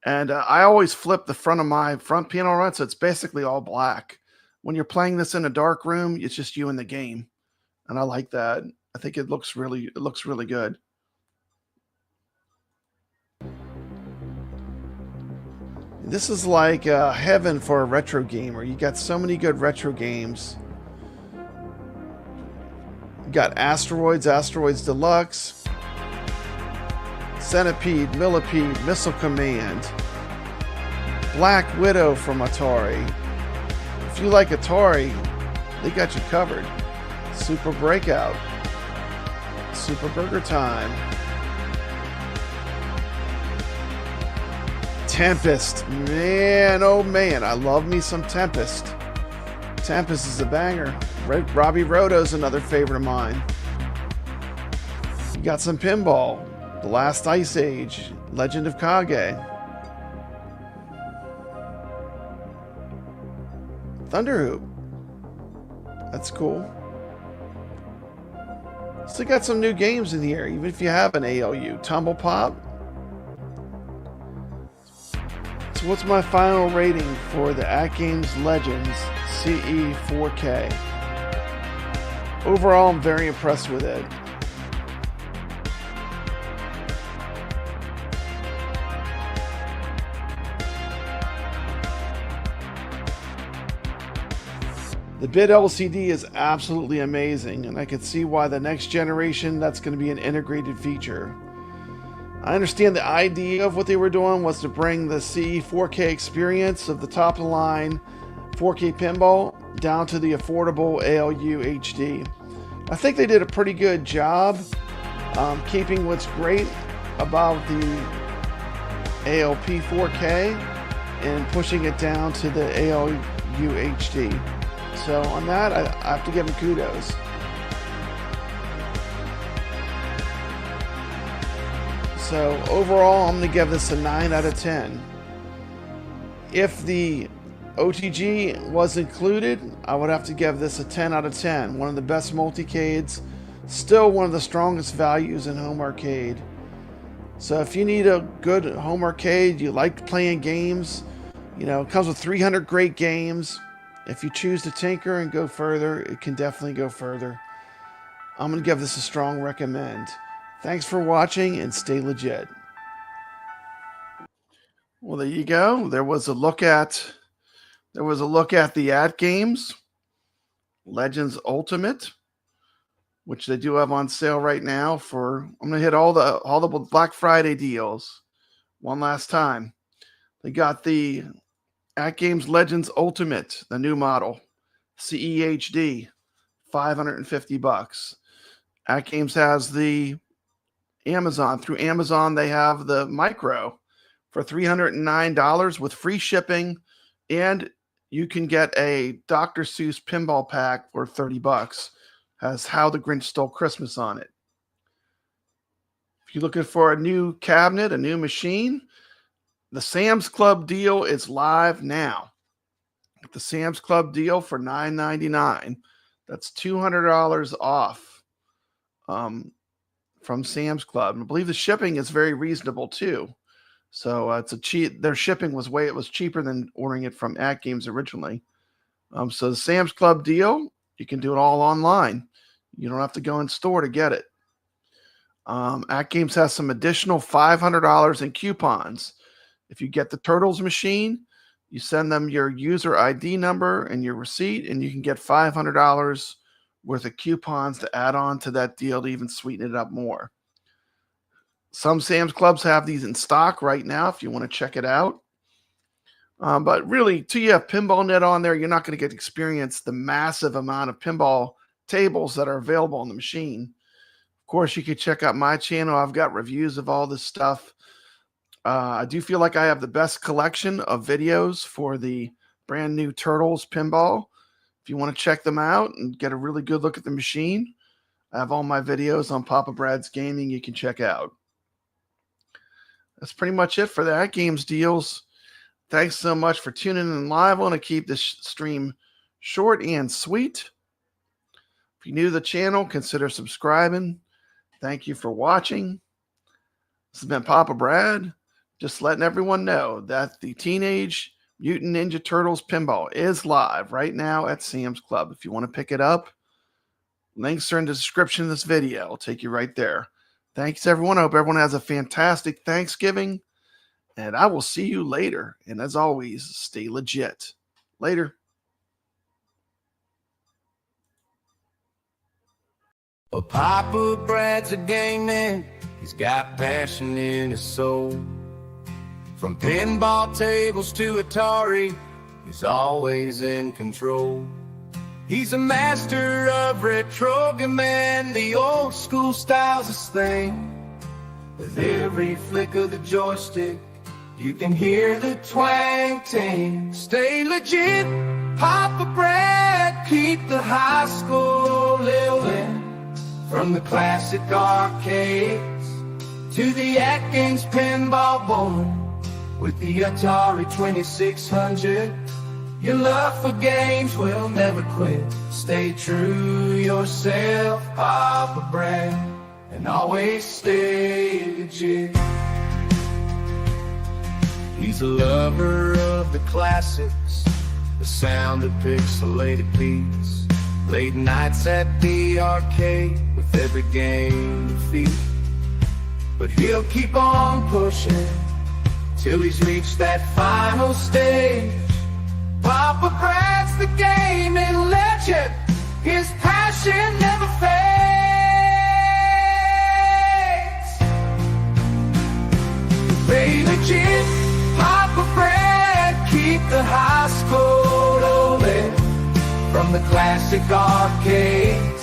And I always flip the front of my front panel around, so it's basically all black. When you're playing this in a dark room, it's just you in the game. And I like that. I think it looks really good. This is like heaven for a retro gamer. You got so many good retro games. You got Asteroids Deluxe, Centipede, Millipede, Missile Command, Black Widow from Atari. If you like Atari, they got you covered. Super Breakout, Super Burger Time, Tempest. Man, oh man, I love me some Tempest. Tempest is a banger. Robbie Roto's another favorite of mine. You got some pinball. The Last Ice Age, Legend of Kage, Thunderhoop. That's cool. Still got some new games in here, even if you have an ALU. Tumble Pop. So what's my final rating for the AtGames Legends CE 4K? Overall, I'm very impressed with it. The bit LCD is absolutely amazing, and I can see why the next generation that's going to be an integrated feature. I understand the idea of what they were doing was to bring the CE 4K experience of the top-of-the-line 4K pinball down to the affordable ALU HD. I think they did a pretty good job keeping what's great about the ALP 4K and pushing it down to the ALU HD. So on that, I have to give them kudos. So overall, I'm going to give this a 9 out of 10. If the OTG was included, I would have to give this a 10 out of 10. One of the best multicades, still one of the strongest values in home arcade. So if you need a good home arcade, you like playing games, you know, it comes with 300 great games. If you choose to tinker and go further, it can definitely go further. I'm going to give this a strong recommend. Thanks for watching and stay legit. Well, there you go. There was a look at the AtGames Legends Ultimate, which they do have on sale right now for, I'm going to hit all the Black Friday deals one last time. They got the AtGames Legends Ultimate, the new model, CEHD, $550. AtGames has the Amazon. Through Amazon, they have the Micro for $309 with free shipping, and you can get a Dr. Seuss pinball pack for $30. Has How the Grinch Stole Christmas on it. If you're looking for a new cabinet, a new machine, the Sam's Club deal is live now. The Sam's Club deal for $9.99. That's $200 off from Sam's Club. And I believe the shipping is very reasonable too. So it's a cheap. Their shipping was cheaper than ordering it from AtGames originally. So the Sam's Club deal, you can do it all online. You don't have to go in store to get it. AtGames has some additional $500 in coupons. If you get the Turtles machine, you send them your user ID number and your receipt, and you can get $500 worth of coupons to add on to that deal to even sweeten it up more. Some Sam's Clubs have these in stock right now if you want to check it out. But really, till you have PinballNet on there, you're not going to get to experience the massive amount of pinball tables that are available on the machine. Of course, you can check out my channel. I've got reviews of all this stuff. I do feel like I have the best collection of videos for the brand new Turtles pinball. If you want to check them out and get a really good look at the machine, I have all my videos on Papa Brad's Gaming you can check out. That's pretty much it for the AtGames deals. Thanks so much for tuning in live. I want to keep this stream short and sweet. If you're new to the channel, consider subscribing. Thank you for watching. This has been Papa Brad. Just letting everyone know that the Teenage Mutant Ninja Turtles pinball is live right now at Sam's Club. If you want to pick it up, links are in the description of this video. I'll take you right there. Thanks, everyone. I hope everyone has a fantastic Thanksgiving, and I will see you later. And as always, stay legit. Later. Well, Papa Brad's a game man. He's got passion in his soul. From pinball tables to Atari, he's always in control. He's a master of retrogaming, the old school style's his thing. With every flick of the joystick, you can hear the twang ting. Stay legit, Papa Brad, keep the high school living. From the classic arcades to the AtGames pinball board, with the Atari 2600, your love for games will never quit. Stay true yourself, Papa Brad, and always stay legit. He's a lover of the classics, the sound of pixelated beats. Late nights at the arcade with every game defeat. But he'll keep on pushing till he's reached that final stage. Papa Brad's the gaming legend, his passion never fades. Stay legit, Papa Brad, keep the high school rolling. From the classic arcades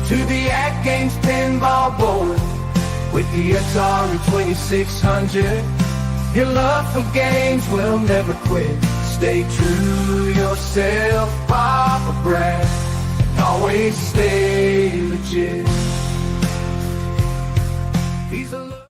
to the AtGames pinball board, with the Atari 2600, your love for games will never quit. Stay true yourself, Papa Brad, and always stay legit. He's a